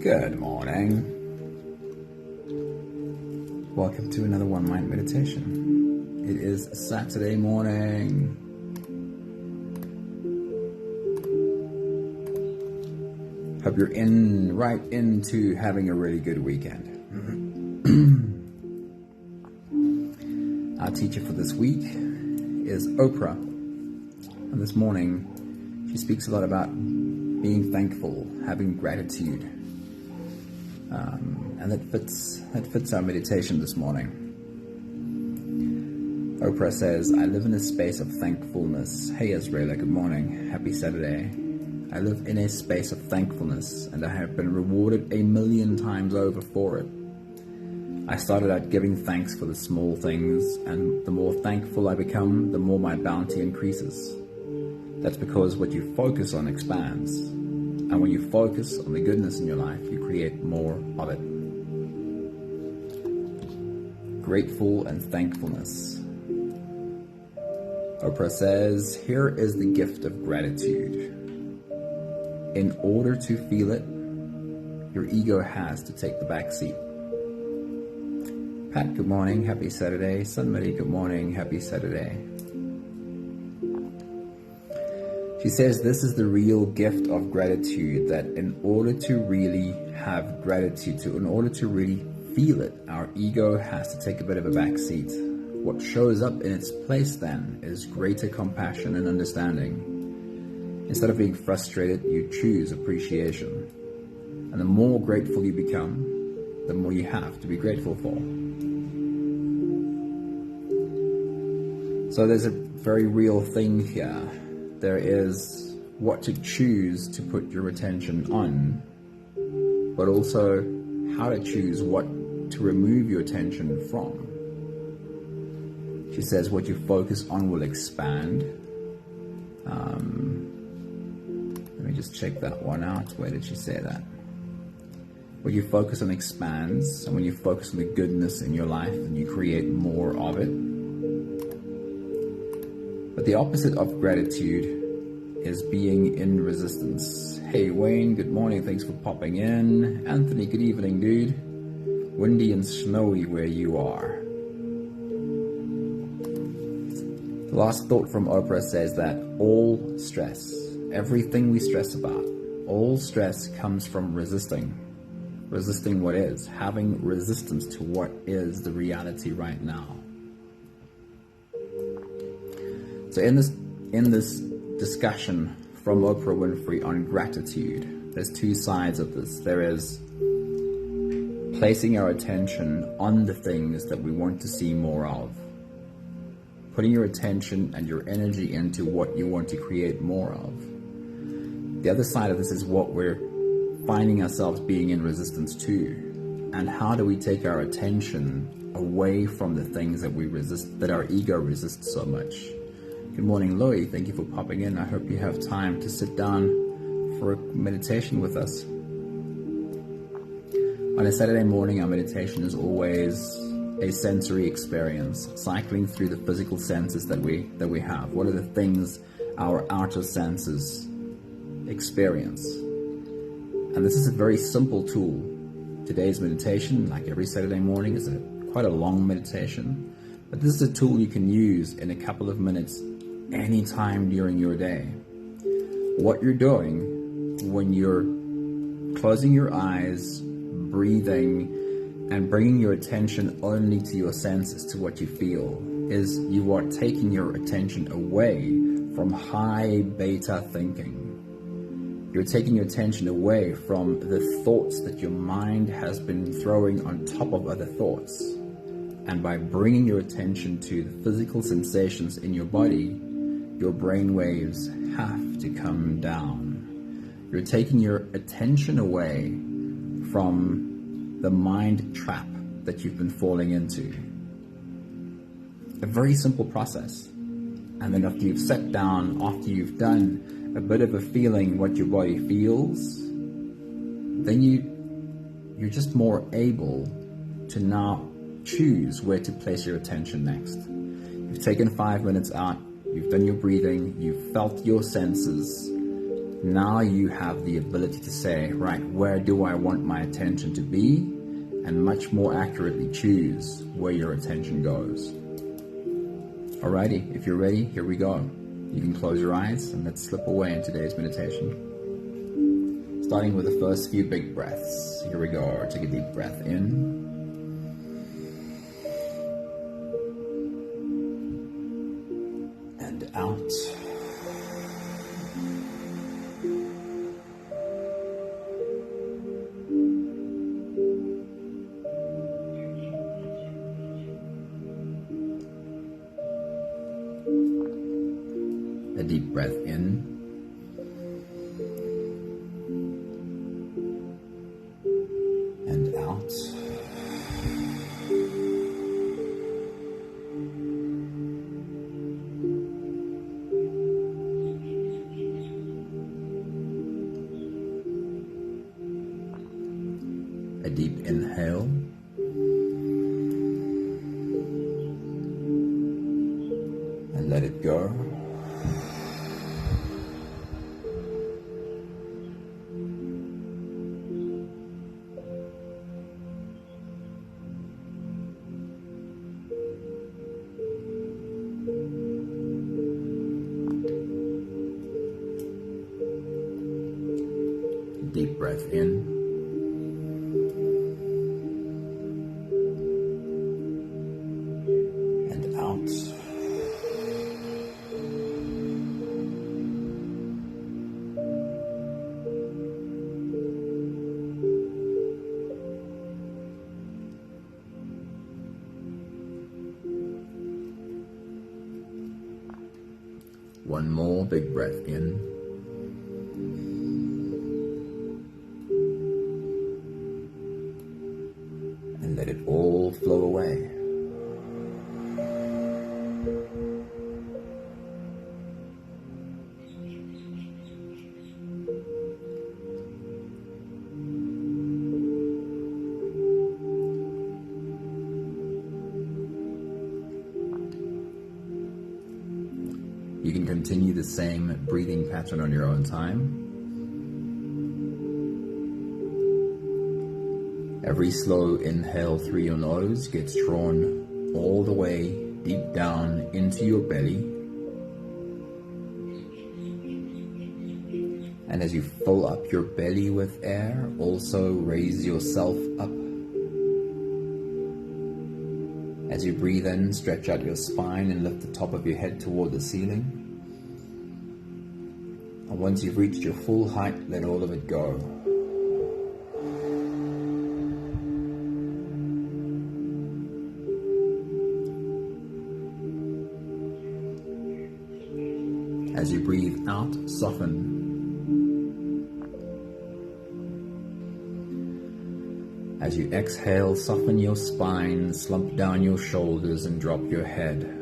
Good morning. Welcome to another One Mind meditation. It is Saturday morning. Hope you're right into having a really good weekend. Our teacher for this week is Oprah. And this morning, she speaks a lot about being thankful, having gratitude. And that fits our meditation this morning. Oprah says, I live in a space of thankfulness. Hey Israela, good morning. Happy Saturday. I live in a space of thankfulness, and I have been rewarded 1,000,000 times over for it. I started out giving thanks for the small things, and the more thankful I become, the more my bounty increases. That's because what you focus on expands. And when you focus on the goodness in your life, you create more of it. Grateful and thankfulness. Oprah says, here is the gift of gratitude. In order to feel it, your ego has to take the back seat. Pat, good morning. Happy Saturday. Sunmari, good morning. Happy Saturday. She says this is the real gift of gratitude, that in order to really have gratitude, in order to really feel it, our ego has to take a bit of a back seat. What shows up in its place then is greater compassion and understanding. Instead of being frustrated, you choose appreciation. And the more grateful you become, the more you have to be grateful for. So there's a very real thing here. There is what to choose to put your attention on, but also how to choose what to remove your attention from. She says what you focus on will expand. Let me just check that one out. Where did she say that? What you focus on expands, and when you focus on the goodness in your life, then you create more of it. But the opposite of gratitude is being in resistance. Hey Wayne, good morning. Thanks for popping in. Anthony, good evening, dude. Windy and snowy where you are. The last thought from Oprah says that all stress, everything we stress about, all stress comes from resisting what is, having resistance to what is the reality right now. So in this discussion from Oprah Winfrey on gratitude, there's two sides of this. There is placing our attention on the things that we want to see more of. Putting your attention and your energy into what you want to create more of. The other side of this is what we're finding ourselves being in resistance to. And how do we take our attention away from the things that we resist, that our ego resists so much? Good morning, Loie. Thank you for popping in. I hope you have time to sit down for a meditation with us. On a Saturday morning, our meditation is always a sensory experience, cycling through the physical senses that we have. What are the things our outer senses experience? And this is a very simple tool. Today's meditation, like every Saturday morning, is quite a long meditation. But this is a tool you can use in a couple of minutes anytime during your day. What you're doing when you're closing your eyes, breathing, and bringing your attention only to your senses, to what you feel, is you are taking your attention away from high beta thinking. You're taking your attention away from the thoughts that your mind has been throwing on top of other thoughts. And by bringing your attention to the physical sensations in your body, your brain waves have to come down. You're taking your attention away from the mind trap that you've been falling into. A very simple process. And then after you've sat down, after you've done a bit of a feeling what your body feels, then you're just more able to now choose where to place your attention next. You've taken 5 minutes out, you've done your breathing, you've felt your senses, Now you have the ability to say, right, where do I want my attention to be? And much more accurately choose where your attention goes. Alrighty, if you're ready, here we go. You can close your eyes and let's slip away in today's meditation. Starting with the first few big breaths. Here we go. Take a deep breath in. And out. A deep breath in. And out. A deep inhale. And let it go. Deep breath in. And out. One more big breath in. And let it all flow away. You can continue the same breathing pattern on your own time. Every slow inhale through your nose gets drawn all the way deep down into your belly. And as you fill up your belly with air, also raise yourself up. As you breathe in, stretch out your spine and lift the top of your head toward the ceiling. And once you've reached your full height, let all of it go. As you breathe out, soften. As you exhale, soften your spine, slump down your shoulders and drop your head.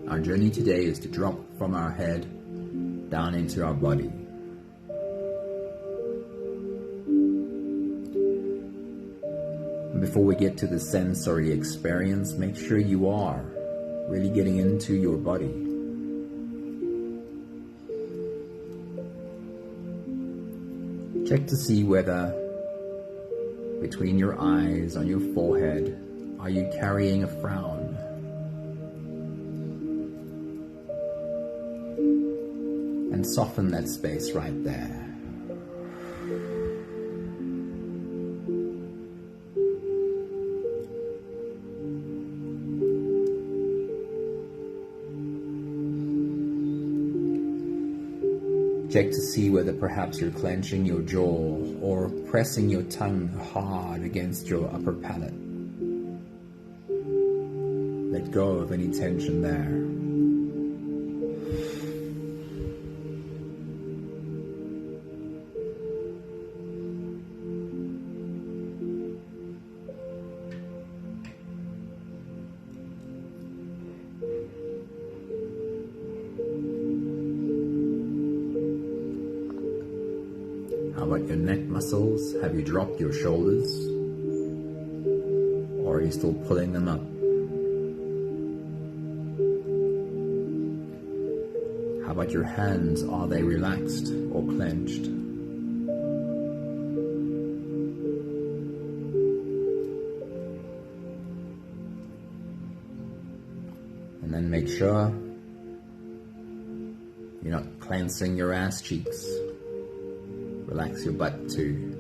Our journey today is to drop from our head down into our body. And before we get to the sensory experience, make sure you are really getting into your body. Check to see whether between your eyes, on your forehead, are you carrying a frown? And soften that space right there. Check to see whether perhaps you're clenching your jaw or pressing your tongue hard against your upper palate. Let go of any tension there. How about your neck muscles? Have you dropped your shoulders? Or are you still pulling them up? How about your hands? Are they relaxed or clenched? And then make sure you're not clenched your ass cheeks. Relax your butt too.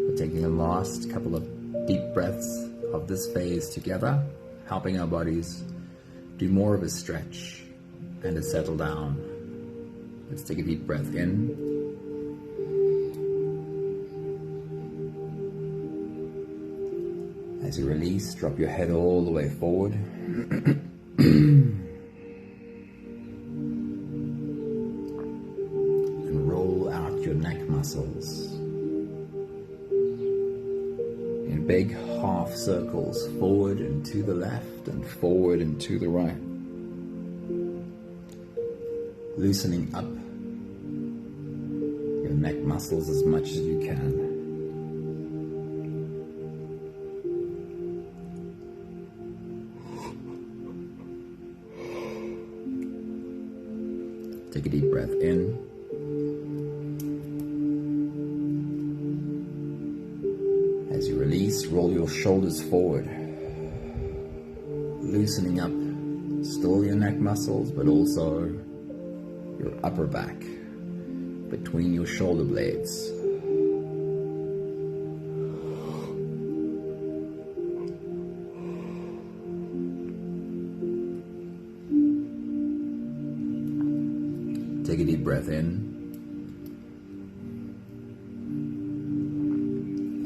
We're taking a last couple of deep breaths of this phase together, helping our bodies do more of a stretch and to settle down. Let's take a deep breath in. As you release, drop your head all the way forward. Roll out your neck muscles in big half circles, forward and to the left and forward and to the right. Loosening up your neck muscles as much as you can. Take a deep breath in. As you release, roll your shoulders forward, loosening up still your neck muscles, but also your upper back between your shoulder blades. Take a deep breath in.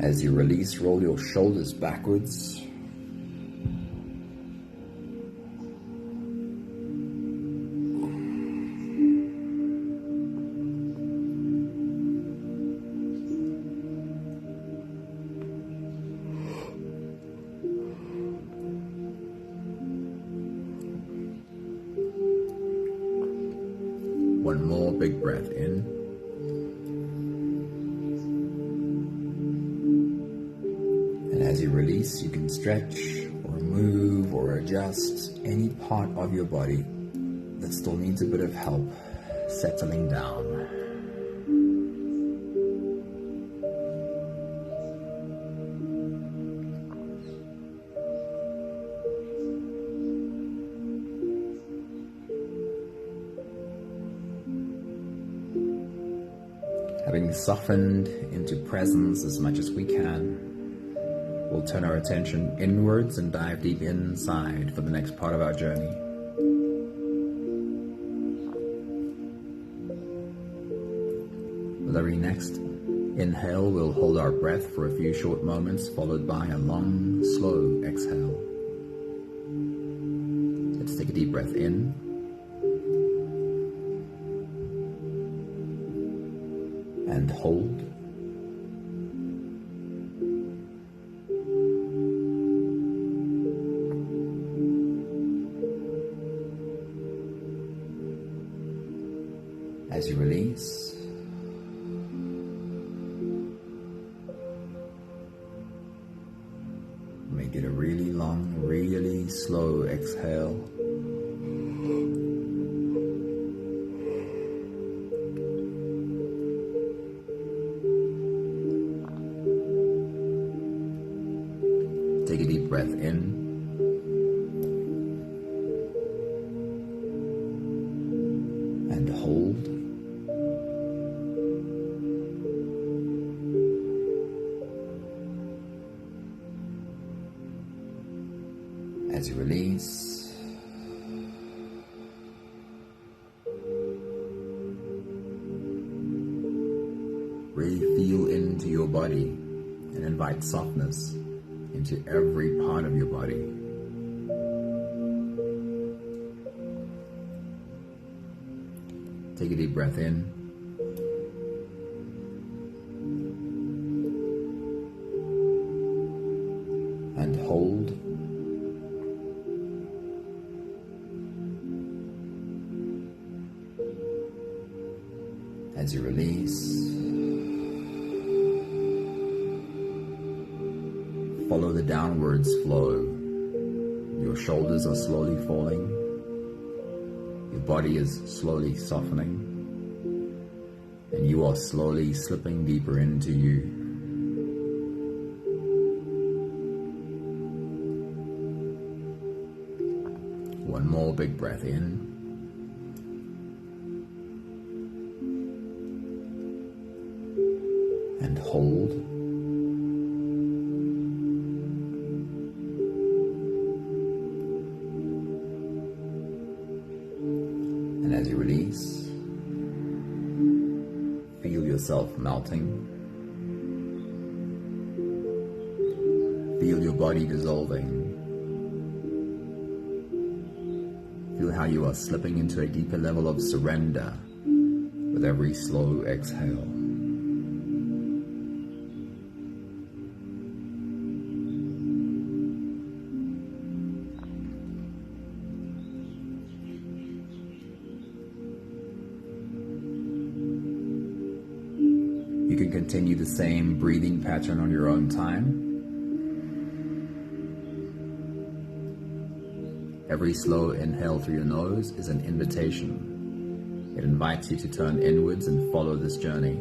As you release, roll your shoulders backwards. One more big breath in. And as you release, you can stretch or move or adjust any part of your body that still needs a bit of help settling down. Having softened into presence as much as we can, we'll turn our attention inwards and dive deep inside for the next part of our journey. With every next inhale, we'll hold our breath for a few short moments, followed by a long, slow exhale. Let's take a deep breath in. And hold. As you release, make it a really long, really slow exhale. Take a deep breath in. And hold. As you release, body and invite softness into every part of your body. Take a deep breath in. And hold. As you release, follow the downwards flow. Your shoulders are slowly falling. Your body is slowly softening. And you are slowly slipping deeper into you. One more big breath in. And hold. And as you release, feel yourself melting. Feel your body dissolving. Feel how you are slipping into a deeper level of surrender with every slow exhale. You can continue the same breathing pattern on your own time. Every slow inhale through your nose is an invitation. It invites you to turn inwards and follow this journey.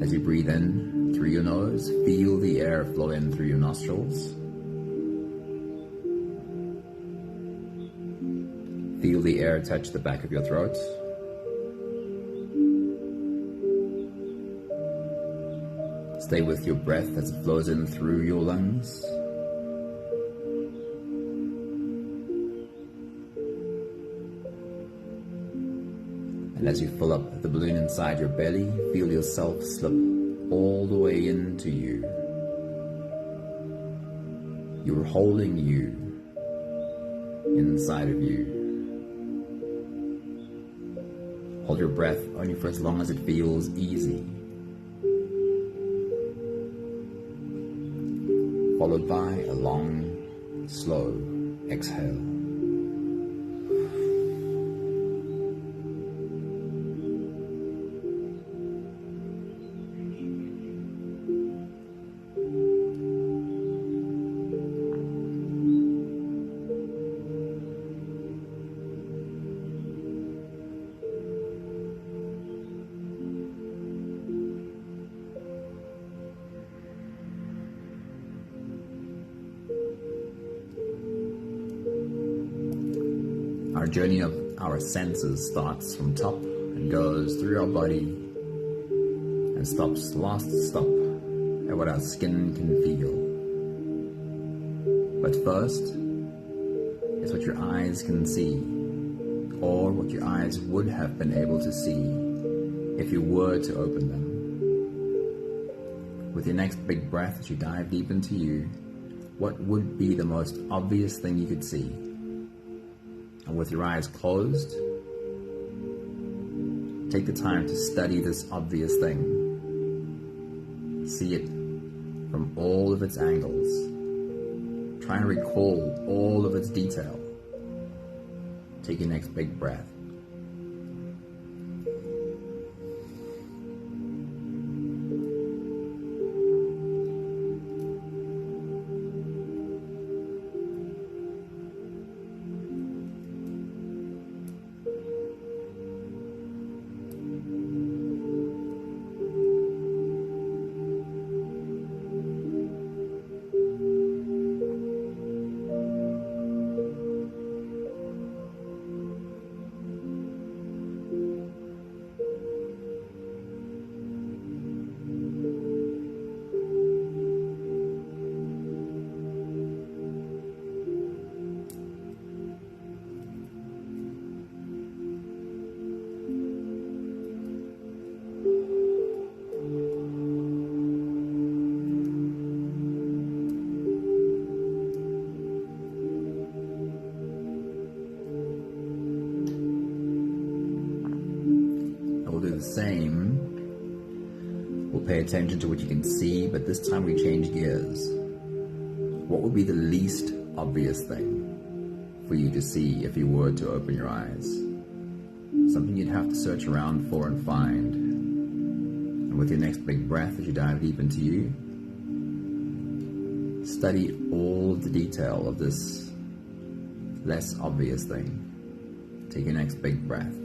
As you breathe in through your nose, feel the air flow in through your nostrils. Feel the air touch the back of your throat. Stay with your breath as it flows in through your lungs. And as you fill up the balloon inside your belly, feel yourself slip all the way into you. You're holding you inside of you. Hold your breath only for as long as it feels easy, followed by a long, slow exhale. Our journey of our senses starts from top and goes through our body and stops last stop at what our skin can feel. But first is what your eyes can see, or what your eyes would have been able to see if you were to open them. With your next big breath as you dive deep into you, what would be the most obvious thing you could see? And with your eyes closed, take the time to study this obvious thing. See it from all of its angles. Try and recall all of its detail. Take your next big breath. the same. We'll pay attention to what you can see, but this time we change gears. What would be the least obvious thing for you to see if you were to open your eyes? Something you'd have to search around for and find. And with your next big breath as you dive deep into you, study all of the detail of this less obvious thing. Take your next big breath.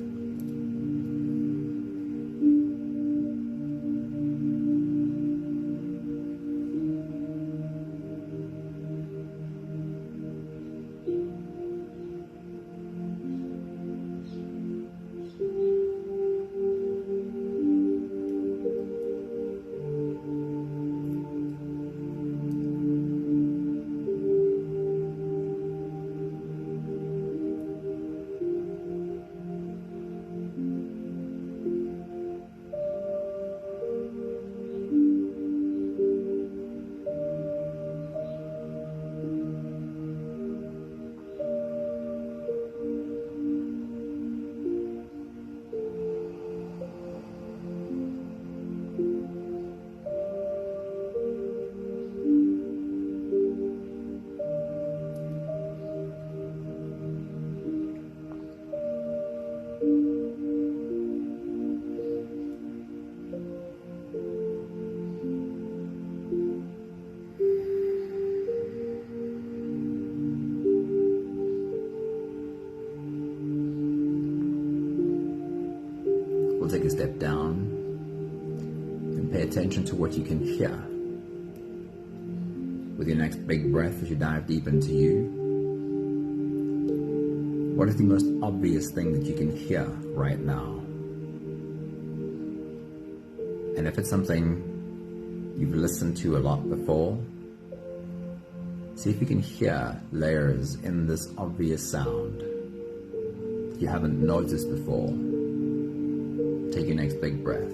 We'll take a step down and pay attention to what you can hear. With your next big breath as you dive deep into you, what is the most obvious thing that you can hear right now? And if it's something you've listened to a lot before, see if you can hear layers in this obvious sound that you haven't noticed before. Take your next big breath.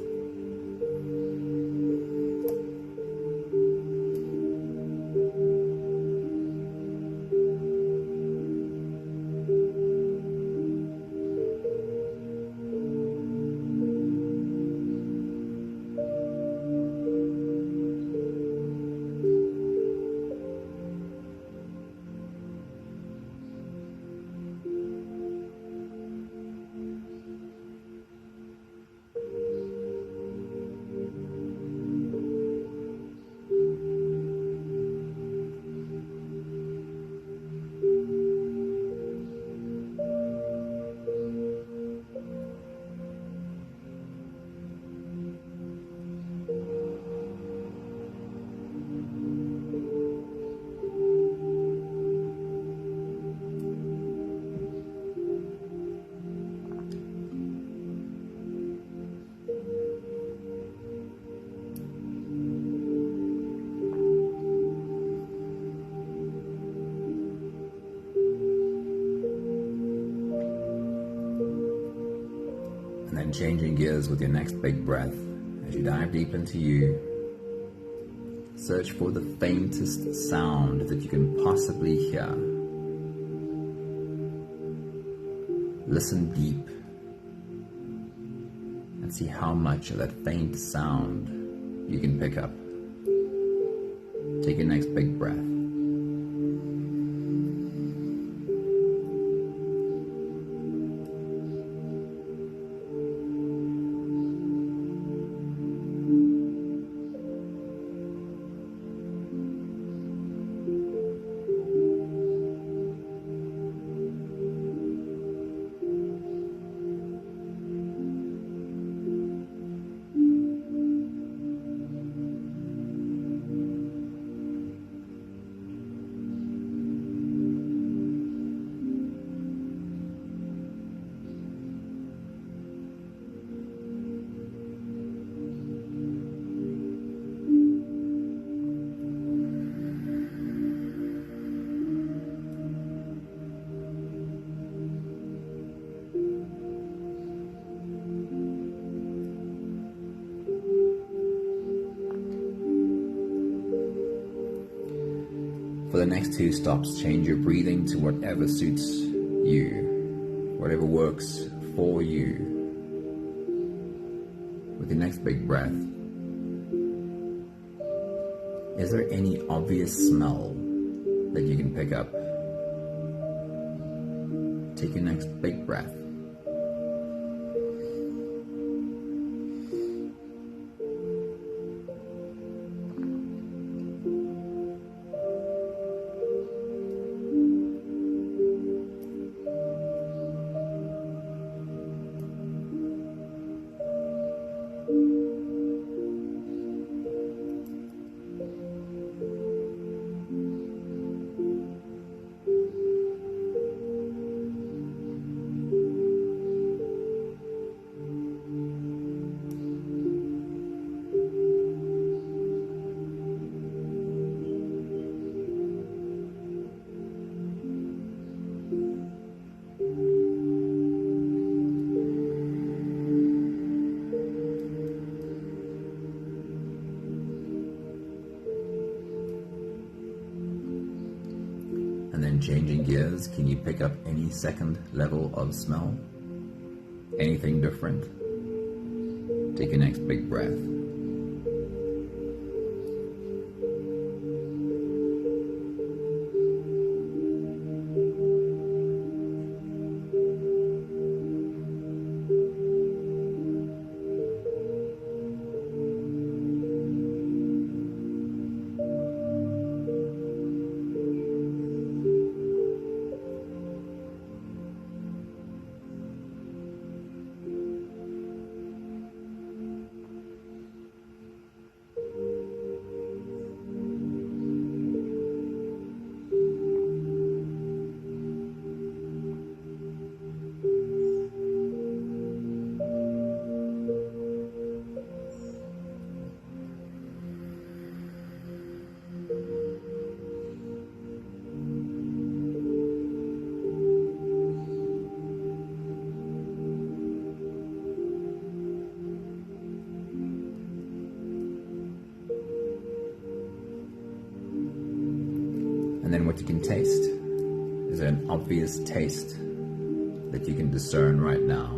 And then changing gears with your next big breath as you dive deep into you. Search for the faintest sound that you can possibly hear. Listen deep and see how much of that faint sound you can pick up. Take your next big breath. For the next 2 stops, change your breathing to whatever suits you, whatever works for you. your next big breath, is there any obvious smell that you can pick up? Take your next big breath. And then changing gears, can you pick up any second level of smell? Anything different? Take your next big breath. And then what you can taste. Is there an obvious taste that you can discern right now?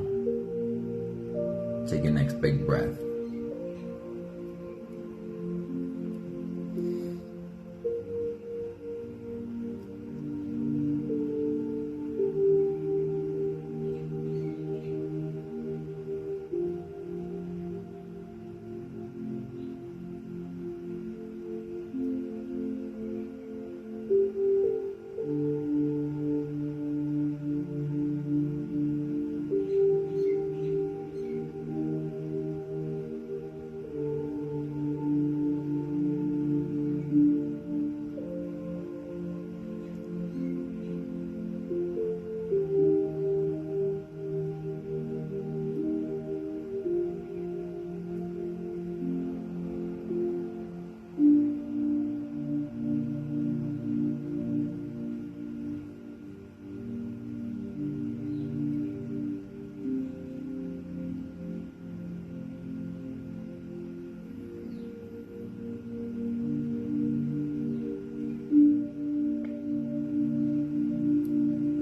Take your next big breath.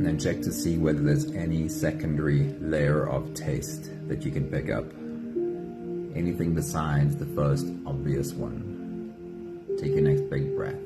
And then check to see whether there's any secondary layer of taste that you can pick up. Anything besides the first obvious one. Take your next big breath.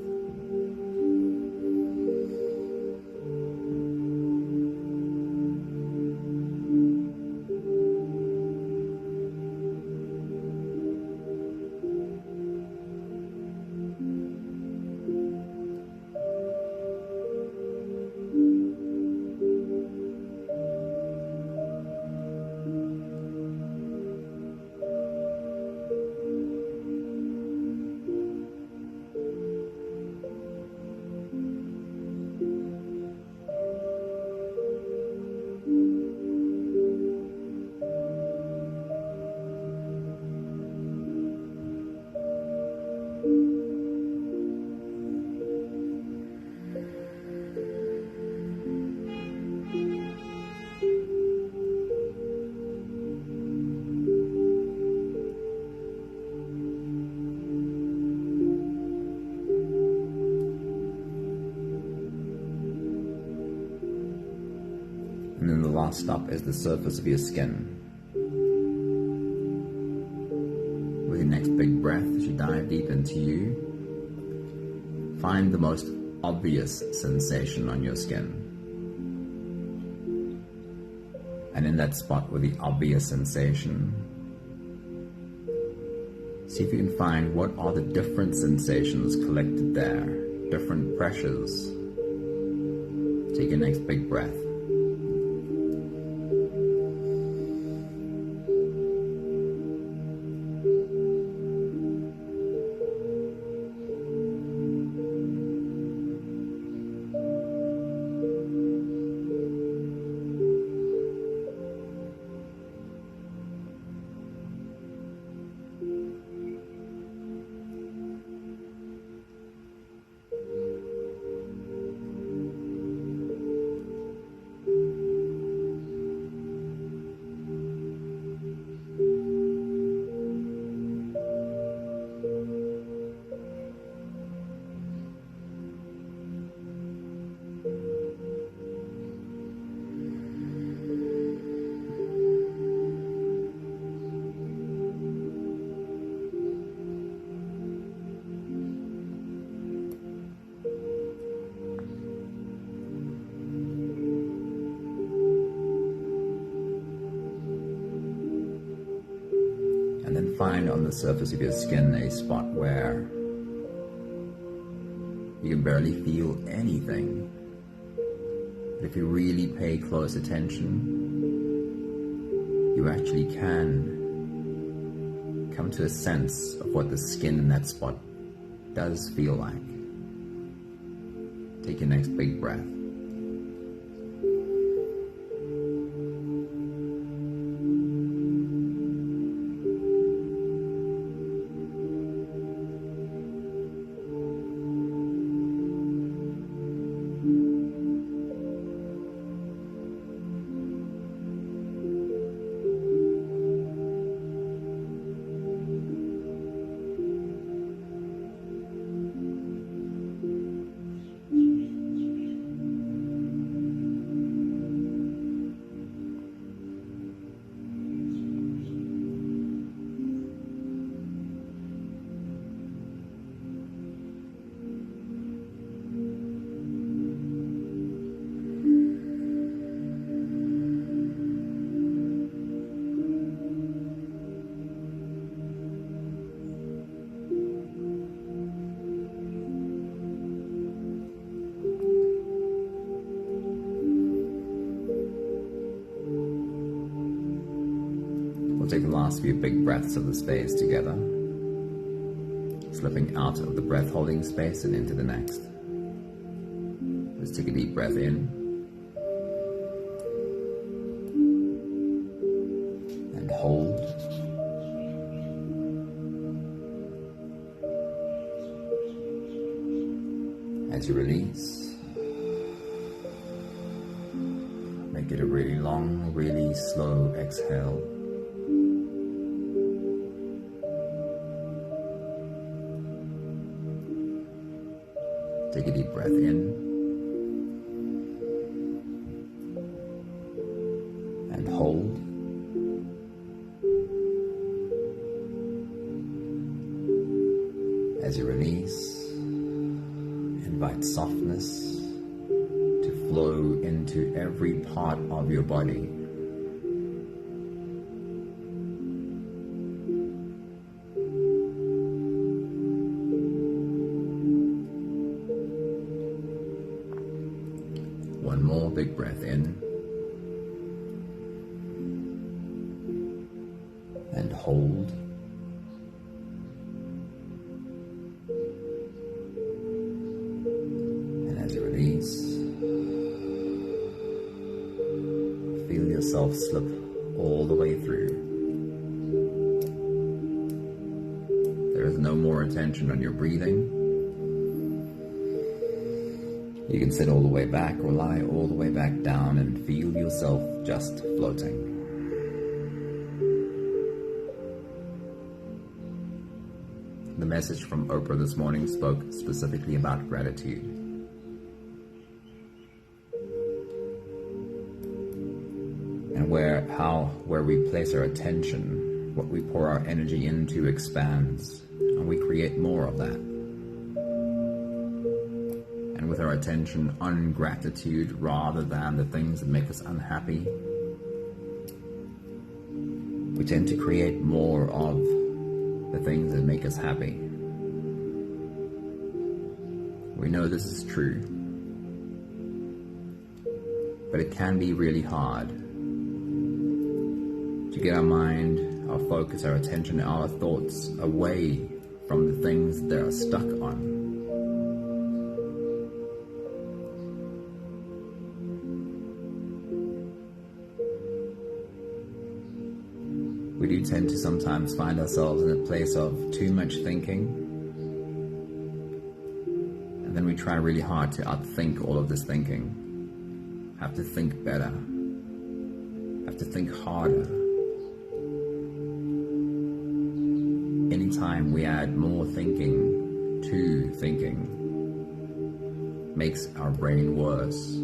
And then the last stop is the surface of your skin. dive deep into you, find the most obvious sensation on your skin. And in that spot with the obvious sensation, see if you can find what are the different sensations collected there, different pressures. Take your next big breath. And then find on the surface of your skin a spot where you can barely feel anything. But if you really pay close attention, you actually can come to a sense of what the skin in that spot does feel like. Take your next big breath. We'll take the last few big breaths of the space together, slipping out of the breath holding space and into the next. Let's take a deep breath in and hold. As you release, make it a really long, really slow exhale. Take a deep breath in and hold. As you release, invite softness to flow into every part of your body. One more big breath in and hold. And as you release, feel yourself slip all the way through. There is no more attention on your breathing. You can sit all the way back or lie all the way back down and feel yourself just floating. The message from Oprah this morning spoke specifically about gratitude. And where we place our attention, what we pour our energy into expands, and and we create more of that. And with our attention on gratitude rather than the things that make us unhappy, we tend to create more of the things that make us happy. We know this is true, but it can be really hard to get our mind, our focus, our attention, our thoughts away from the things that are stuck on. We do tend to sometimes find ourselves in a place of too much thinking, and then we try really hard to outthink all of this thinking. Have to think better, have to think harder. Anytime we add more thinking to thinking, makes our brain worse.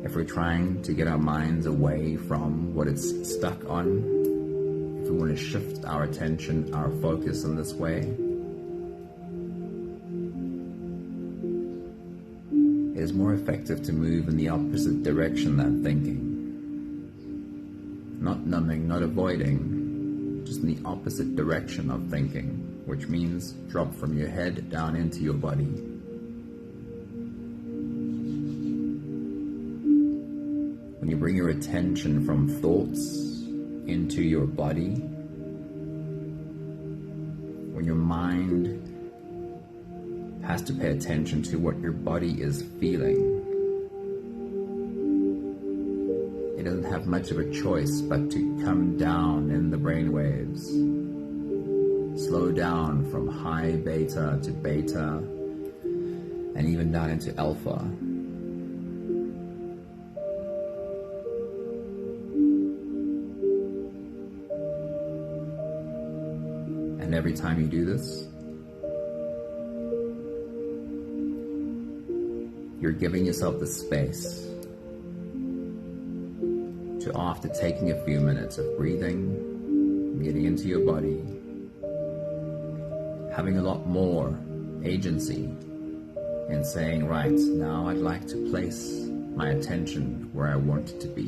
If we're trying to get our minds away from what it's stuck on, if we want to shift our attention, our focus in this way, it is more effective to move in the opposite direction than thinking. Not numbing, not avoiding, just in the opposite direction of thinking, which means drop from your head down into your body. When you bring your attention from thoughts into your body, when your mind has to pay attention to what your body is feeling, it doesn't have much of a choice but to come down in the brainwaves, slow down from high beta to beta, and even down into alpha. And every time you do this, you're giving yourself the space to, after taking a few minutes of breathing, getting into your body, having a lot more agency in saying, right, now I'd like to place my attention where I want it to be.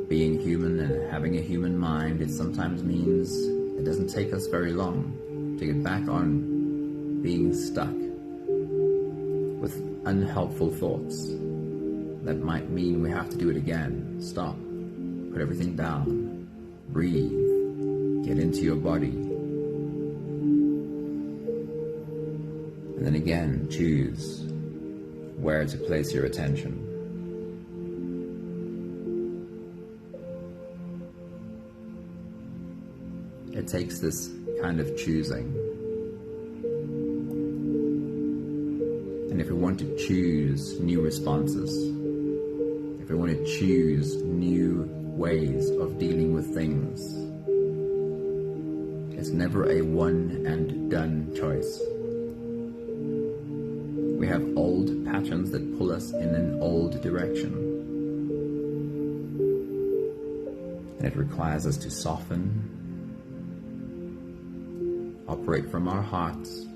Being human and having a human mind, it sometimes means it doesn't take us very long to get back on being stuck with unhelpful thoughts. That might mean we have to do it again. Stop, put everything down, breathe, get into your body. And then again, choose where to place your attention. It takes this kind of choosing. And if we want to choose new responses, if we want to choose new ways of dealing with things, it's never a one and done choice. We have old patterns that pull us in an old direction. And it requires us to soften, operate from our hearts,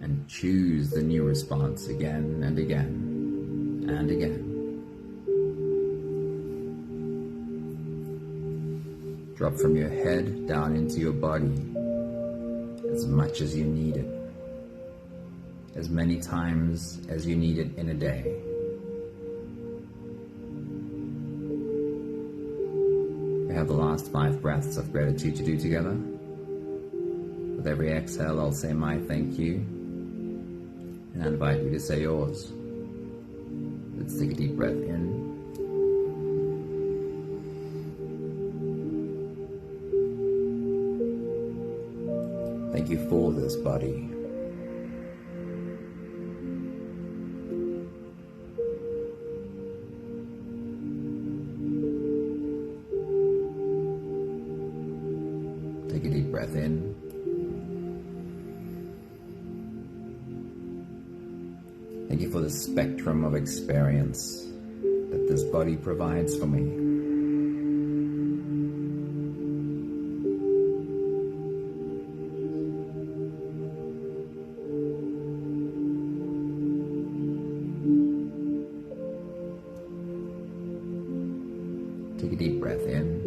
and choose the new response again and again and again. Drop from your head down into your body as much as you need it, as many times as you need it in a day. We have the last 5 breaths of gratitude to do together. With every exhale, I'll say my thank you, and I invite you to say yours. Let's take a deep breath in. Thank you for this body. Take a deep breath in. Thank you for the spectrum of experience that this body provides for me. deep breath in.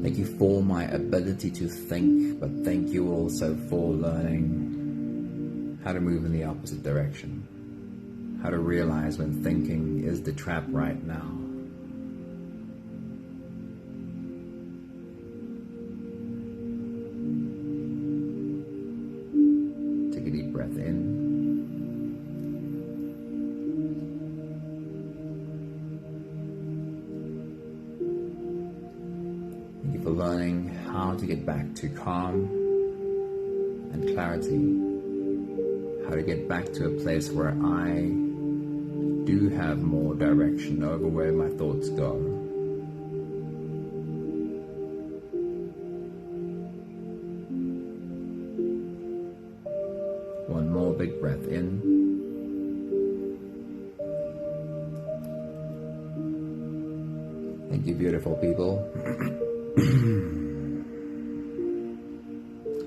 Thank you for my ability to think, but thank you also for learning how to move in the opposite direction. How to realize when thinking is the trap right now. Take a deep breath in. Thank you for learning how to get back to calm and clarity. How to get back to a place where I do have more direction over where my thoughts go. One more big breath in. Thank you, beautiful people.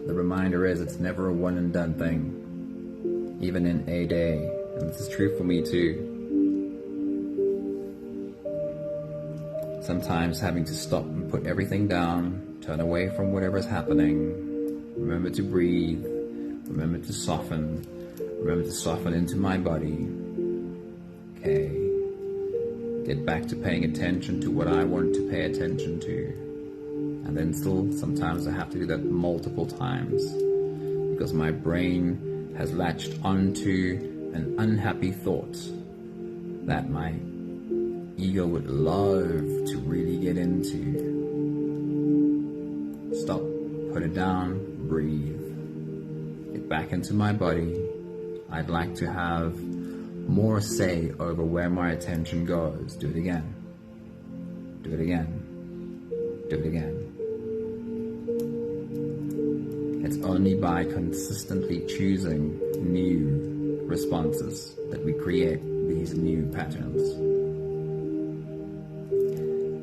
The reminder is it's never a one and done thing, even in a day. And this is true for me too. Sometimes having to stop and put everything down, turn away from whatever's happening, remember to breathe, remember to soften into my body. Okay. Get back to paying attention to what I want to pay attention to. And then still, sometimes I have to do that multiple times because my brain has latched onto an unhappy thought that my ego would love to really get into. Stop, put it down, breathe. Get back into my body. I'd like to have more say over where my attention goes. Do it again. Do it again. Do it again. It's only by consistently choosing new responses that we create these new patterns.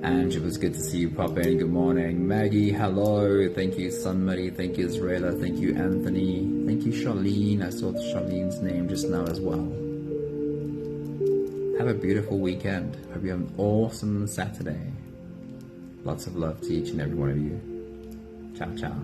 Ange, it was good to see you pop in. Good morning. Maggie, hello. Thank you, Sunmari. Thank you, Israela. Thank you, Anthony. Thank you, Charlene. I saw Charlene's name just now as well. Have a beautiful weekend. Hope you have an awesome Saturday. Lots of love to each and every one of you. Ciao, ciao.